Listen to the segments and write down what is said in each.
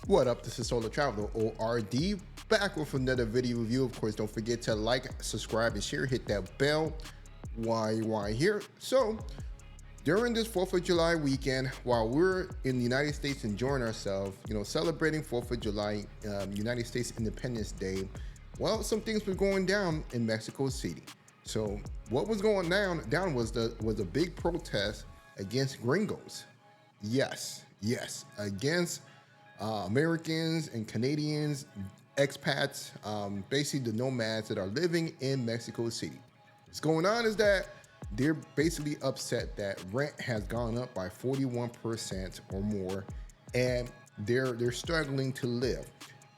What up, this is Solo Traveler ORD, back with another video review. Of course, don't forget to like, subscribe, and share, hit that bell while you're here. So, during this 4th of July weekend, while we're in the United States enjoying ourselves, celebrating 4th of July, United States Independence Day, well, some things were going down in Mexico City. So, what was going down was a big protest against Gringos. Yes, against Americans and Canadians, expats, basically the nomads that are living in Mexico City. What's going on is that they're basically upset that rent has gone up by 41% or more, and they're struggling to live.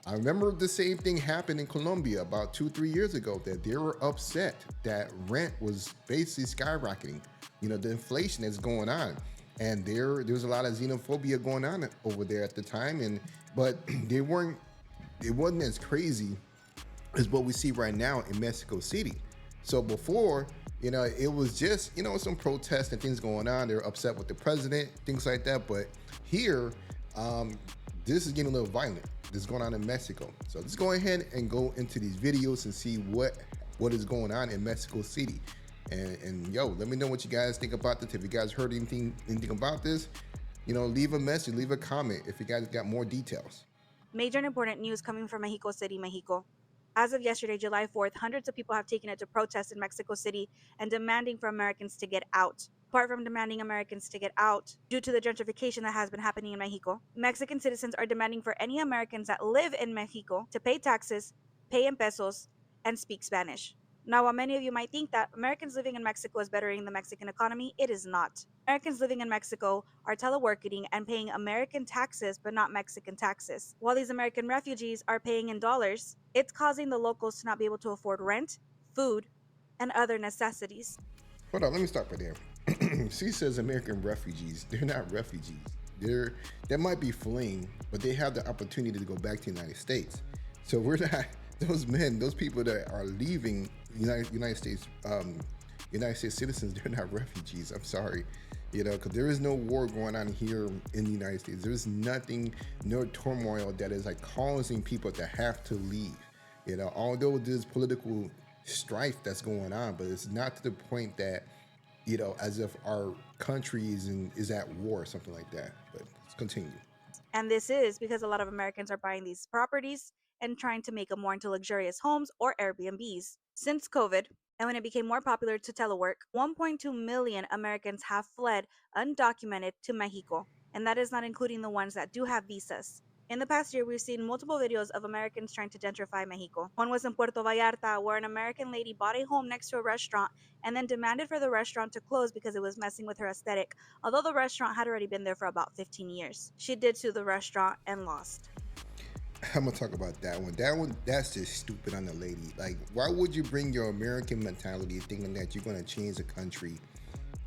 I remember the same thing happened in Colombia about 2-3 years ago, that they were upset that rent was basically skyrocketing. The inflation that's going on. And there's a lot of xenophobia going on over there at the time, but it wasn't as crazy as what we see right now in Mexico City. So before, it was just some protests and things going on. They're upset with the president, things like that. But here, this is getting a little violent. This is going on in Mexico. So let's go ahead and go into these videos and see what is going on in Mexico City. And yo, let me know what you guys think about this. If you guys heard anything about this, leave a message, leave a comment if you guys got more details. Major and important news coming from Mexico City, Mexico. As of yesterday, July 4th, hundreds of people have taken it to protest in Mexico City and demanding for Americans to get out. Apart from demanding Americans to get out due to the gentrification that has been happening in Mexico, Mexican citizens are demanding for any Americans that live in Mexico to pay taxes, pay in pesos, and speak Spanish. Now, while many of you might think that Americans living in Mexico is bettering the Mexican economy, it is not. Americans living in Mexico are teleworking and paying American taxes, but not Mexican taxes. While these American refugees are paying in dollars, it's causing the locals to not be able to afford rent, food, and other necessities. Hold on, let me stop right there. She says American refugees. They're not refugees. They might be fleeing, but they have the opportunity to go back to the United States. So we're not... Those people that are leaving United States citizens, they're not refugees. I'm sorry, because there is no war going on here in the United States. There's nothing, no turmoil that is like causing people to have to leave. Although there's political strife that's going on, but it's not to the point that, as if our country is at war or something like that. But let's continue. And this is because a lot of Americans are buying these properties and trying to make them more into luxurious homes or Airbnbs. Since COVID, and when it became more popular to telework, 1.2 million Americans have fled undocumented to Mexico, and that is not including the ones that do have visas. In the past year, we've seen multiple videos of Americans trying to gentrify Mexico. One was in Puerto Vallarta, where an American lady bought a home next to a restaurant and then demanded for the restaurant to close because it was messing with her aesthetic, although the restaurant had already been there for about 15 years. She did sue the restaurant and lost. I'm gonna talk about that one. That's just stupid on the lady. Like, why would you bring your American mentality thinking that you're gonna change the country?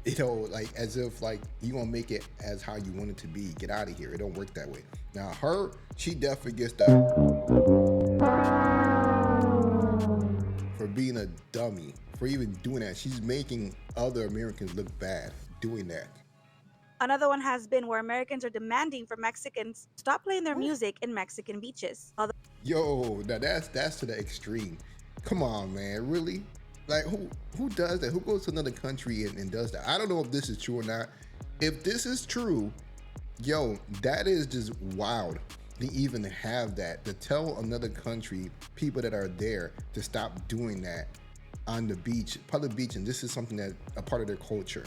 Like as if like you gonna make it as how you want it to be. Get out of here. It don't work that way. Now she definitely gets the for being a dummy, for even doing that. She's making other Americans look bad doing that. Another one has been where Americans are demanding for Mexicans to stop playing their music in Mexican beaches. Yo, now that's to the extreme. Come on, man, really? Like who does that? Who goes to another country and does that? I don't know if this is true or not. If this is true, yo, that is just wild to even have that, to tell another country, people that are there, to stop doing that on the beach, public beach, and this is something that a part of their culture.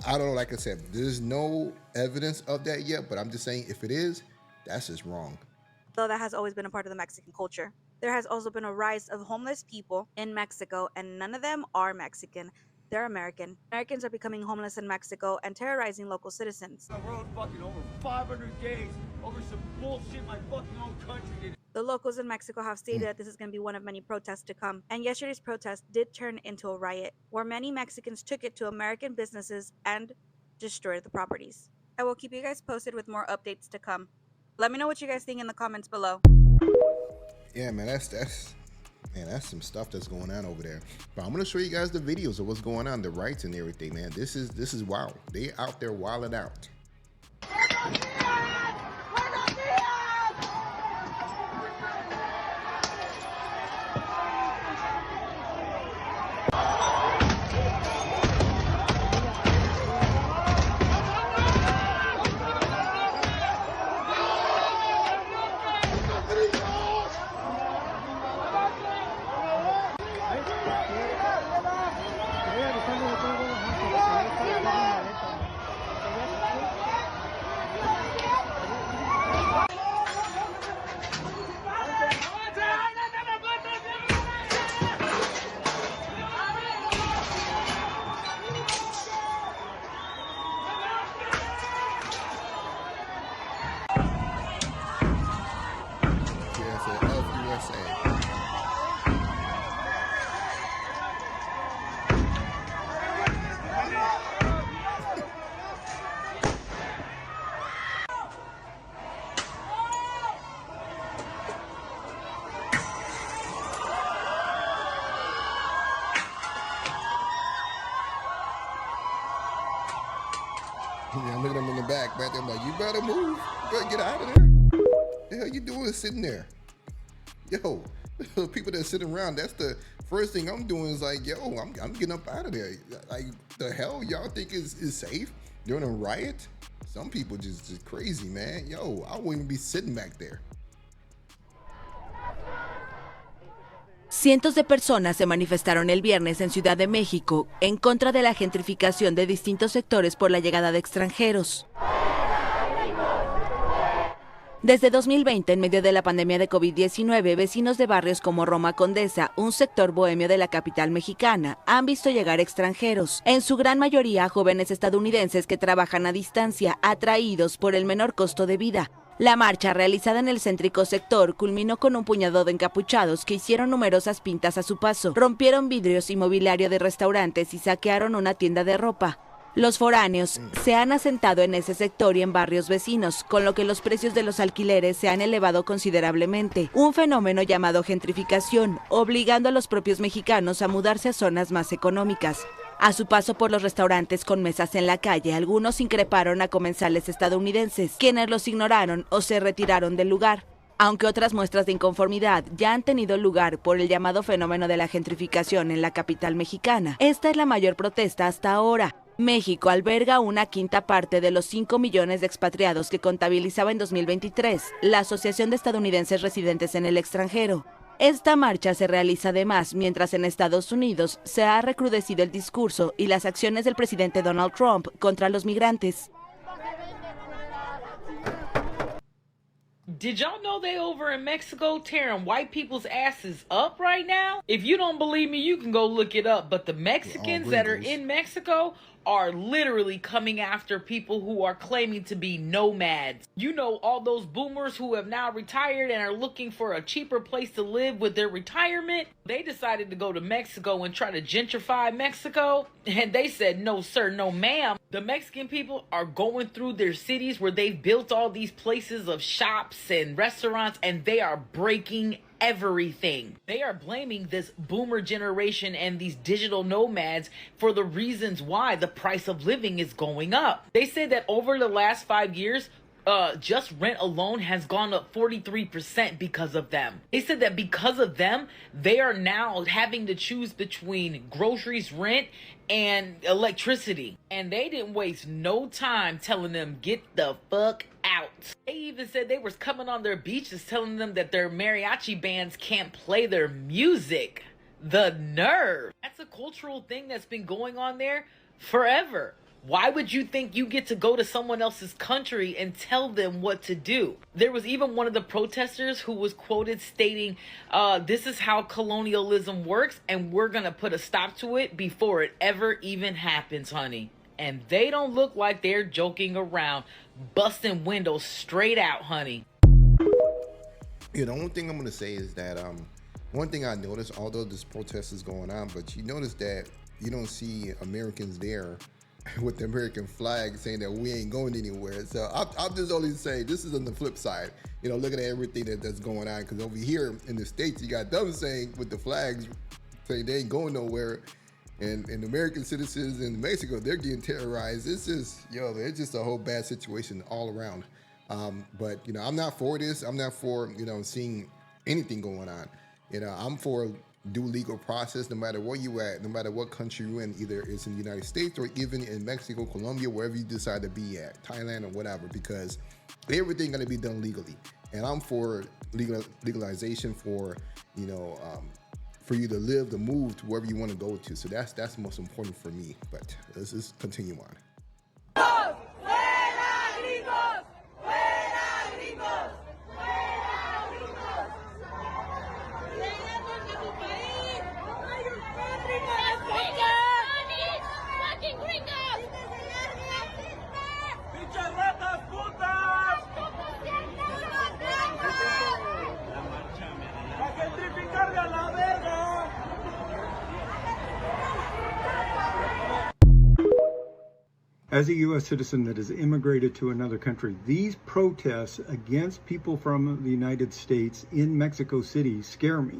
I don't know, like I said, there's no evidence of that yet, but I'm just saying if it is, that's just wrong. Though that has always been a part of the Mexican culture. There has also been a rise of homeless people in Mexico, and none of them are Mexican. They're American. Americans are becoming homeless in Mexico and terrorizing local citizens. I rode fucking over 500 days over some bullshit my fucking own country did. The locals in Mexico have stated that this is going to be one of many protests to come. And yesterday's protest did turn into a riot, where many Mexicans took it to American businesses and destroyed the properties. I will keep you guys posted with more updates to come. Let me know what you guys think in the comments below. Yeah, man, that's some stuff that's going on over there. But I'm gonna show you guys the videos of what's going on, the rights and everything, man. This is wild. They out there wilding out. USA. Yeah, I'm looking at him in the back there. I'm like, you better move. You better get out of there. The hell you doing sitting there? Yo, the people that sit around, that's the first thing I'm doing is like, yo, I'm getting up out of there. Like, the hell y'all think is safe during a riot? Some people just crazy, man. Yo, I wouldn't even be sitting back there. Cientos de personas se manifestaron el viernes en Ciudad de México en contra de la gentrificación de distintos sectores por la llegada de extranjeros. Desde 2020, en medio de la pandemia de COVID-19, vecinos de barrios como Roma Condesa, un sector bohemio de la capital mexicana, han visto llegar extranjeros, en su gran mayoría jóvenes estadounidenses que trabajan a distancia, atraídos por el menor costo de vida. La marcha, realizada en el céntrico sector, culminó con un puñado de encapuchados que hicieron numerosas pintas a su paso, rompieron vidrios y mobiliario de restaurantes y saquearon una tienda de ropa. Los foráneos se han asentado en ese sector y en barrios vecinos, con lo que los precios de los alquileres se han elevado considerablemente. Un fenómeno llamado gentrificación, obligando a los propios mexicanos a mudarse a zonas más económicas. A su paso por los restaurantes con mesas en la calle, algunos increparon a comensales estadounidenses, quienes los ignoraron o se retiraron del lugar. Aunque otras muestras de inconformidad ya han tenido lugar por el llamado fenómeno de la gentrificación en la capital mexicana, esta es la mayor protesta hasta ahora. México alberga una quinta parte de los 5 millones de expatriados que contabilizaba en 2023 la Asociación de Estadounidenses Residentes en el Extranjero. Esta marcha se realiza además mientras en Estados Unidos se ha recrudecido el discurso y las acciones del presidente Donald Trump contra los migrantes. Did y'all know they over in Mexico tearing white people's asses up right now? If you don't believe me, you can go look it up. But the Mexicans that are in Mexico are literally coming after people who are claiming to be nomads. You know, all those boomers who have now retired and are looking for a cheaper place to live with their retirement. They decided to go to Mexico and try to gentrify Mexico. And they said, no, sir, no, ma'am. The Mexican people are going through their cities where they've built all these places of shops and restaurants, and they are breaking everything. They are blaming this boomer generation and these digital nomads for the reasons why the price of living is going up. They said that over the last 5 years, just rent alone has gone up 43% because of them. They said that because of them, they are now having to choose between groceries, rent, and electricity. And they didn't waste no time telling them, get the fuck out. They even said they was coming on their beaches telling them that their mariachi bands can't play their music. The nerve. That's a cultural thing that's been going on there forever. Why would you think you get to go to someone else's country and tell them what to do? There was even one of the protesters who was quoted stating, this is how colonialism works, and we're going to put a stop to it before it ever even happens, honey. And they don't look like they're joking around, busting windows straight out, honey. Yeah, the only thing I'm going to say is that one thing I noticed, although this protest is going on, but you notice that you don't see Americans there with the American flag saying that we ain't going anywhere. So I'm just only saying this is on the flip side. You know, looking at everything that's going on, because over here in the States, you got them saying with the flags saying they ain't going nowhere. And American citizens in Mexico, they're getting terrorized. It's just, it's just a whole bad situation all around. But, I'm not for this. I'm not for, seeing anything going on. I'm for due legal process, no matter where you at, no matter what country you're in, either it's in the United States or even in Mexico, Colombia, wherever you decide to be at, Thailand or whatever, because everything got to be done legally. And I'm for legalization for, for you to live, to move to wherever you want to go to. So that's most important for me. But let's just continue on. As a U.S. citizen that has immigrated to another country, these protests against people from the United States in Mexico City scare me.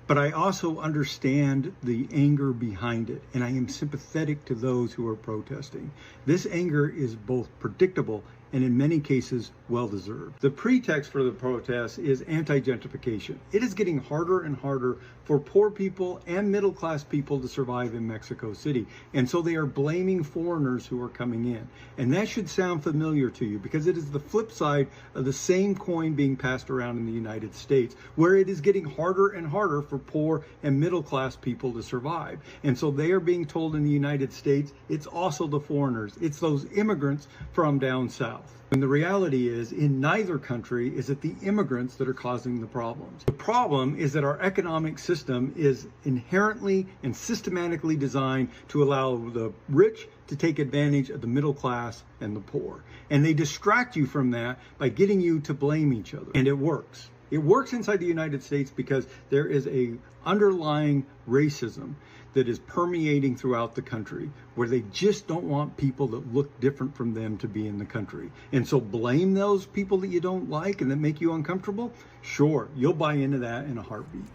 But I also understand the anger behind it, and I am sympathetic to those who are protesting. This anger is both predictable and in many cases well-deserved. The pretext for the protests is anti-gentrification. It is getting harder and harder for poor people and middle-class people to survive in Mexico City. And so they are blaming foreigners who are coming in. And that should sound familiar to you because it is the flip side of the same coin being passed around in the United States, where it is getting harder and harder for poor and middle-class people to survive. And so they are being told in the United States, it's also the foreigners, it's those immigrants from down south. And the reality is, in neither country is it the immigrants that are causing the problems. The problem is that our economic system is inherently and systematically designed to allow the rich to take advantage of the middle class and the poor. And they distract you from that by getting you to blame each other. And it works. It works inside the United States because there is a underlying racism that is permeating throughout the country, where they just don't want people that look different from them to be in the country. And so blame those people that you don't like and that make you uncomfortable. Sure, you'll buy into that in a heartbeat.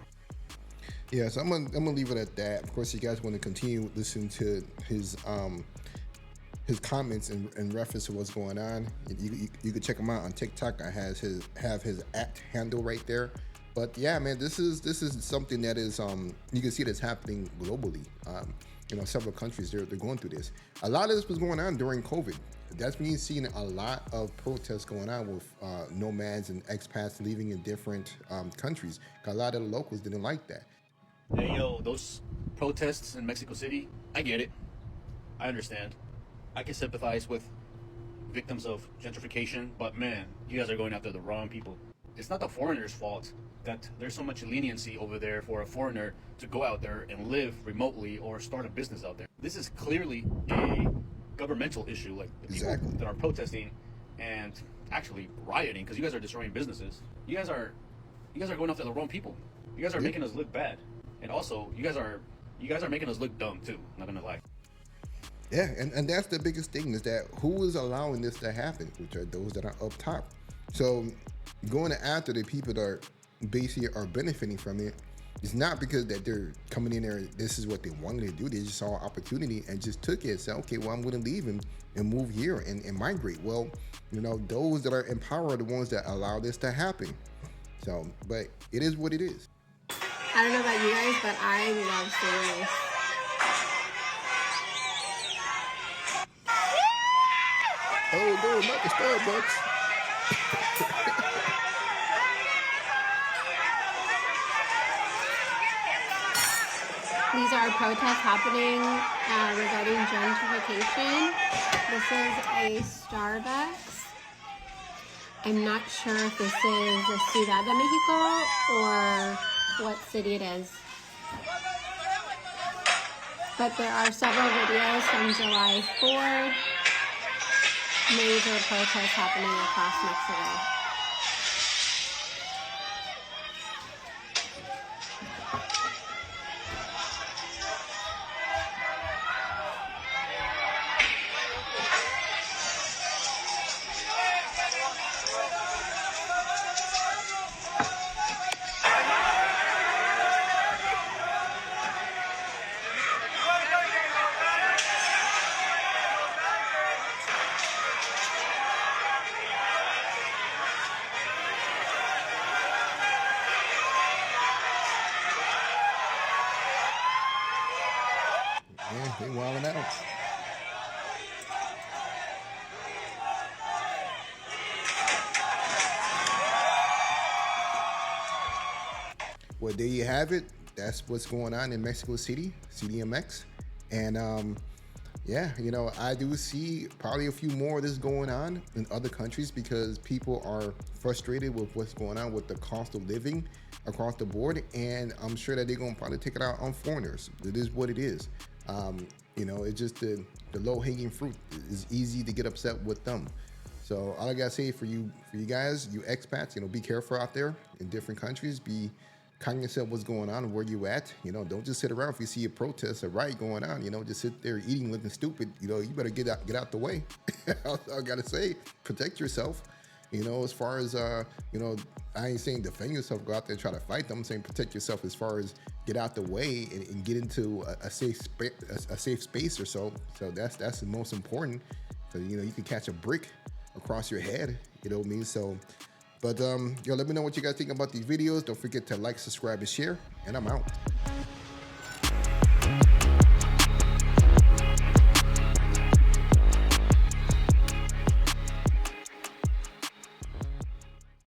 Yeah, so I'm gonna leave it at that. Of course, you guys want to continue listening to his comments in reference to what's going on. You can check him out on TikTok. I have his @handle right there. But yeah, man, this is something that is you can see that's happening globally. Several countries they're going through this. A lot of this was going on during COVID. That's when you've seen a lot of protests going on with nomads and expats leaving in different countries. A lot of the locals didn't like that. Hey, yo, those protests in Mexico City, I get it. I understand. I can sympathize with victims of gentrification, but man, you guys are going after the wrong people. It's not the foreigners' fault that there's so much leniency over there for a foreigner to go out there and live remotely or start a business out there. This is clearly a governmental issue, like the people that are protesting and actually rioting because you guys are destroying businesses. You guys are going after the wrong people. You guys are making us look bad, and also you guys are making us look dumb too. Not gonna lie. Yeah, and that's the biggest thing, is that who is allowing this to happen, which are those that are up top. So going after the people that are basically are benefiting from it, it's not because that they're coming in there, this is what they wanted to do. They just saw an opportunity and just took it and said, okay, well, I'm going to leave and move here and migrate. Well, those that are in power are the ones that allow this to happen. So, but it is what it is. I don't know about you guys, but I love seeing this. Oh no, not the Starbucks. These are protests happening regarding gentrification. This is a Starbucks. I'm not sure if this is the Ciudad de Mexico or what city it is. But there are several videos from July 4th. Major protests happening across Mexico. Yeah, they wilding out. Well, there you have it. That's what's going on in Mexico City, CDMX. And yeah, I do see probably a few more of this going on in other countries because people are frustrated with what's going on with the cost of living across the board. And I'm sure that they're going to probably take it out on foreigners. It is what it is. It's just the low-hanging fruit. It's easy to get upset with them. So all I gotta say for you guys, you expats, be careful out there in different countries. Be kind yourself what's going on and where you at. You know, don't just sit around if you see a protest or riot going on. You know, just sit there eating, looking stupid. You know, you better get out the way. I gotta say, protect yourself. You know, as far as you know, I ain't saying defend yourself, go out there and try to fight them. I'm saying protect yourself as far as get out the way and get into a safe space or so. So that's the most important. So you know, you can catch a brick across your head. You know what I mean? So. But yo, let me know what you guys think about these videos. Don't forget to like, subscribe, and share. And I'm out.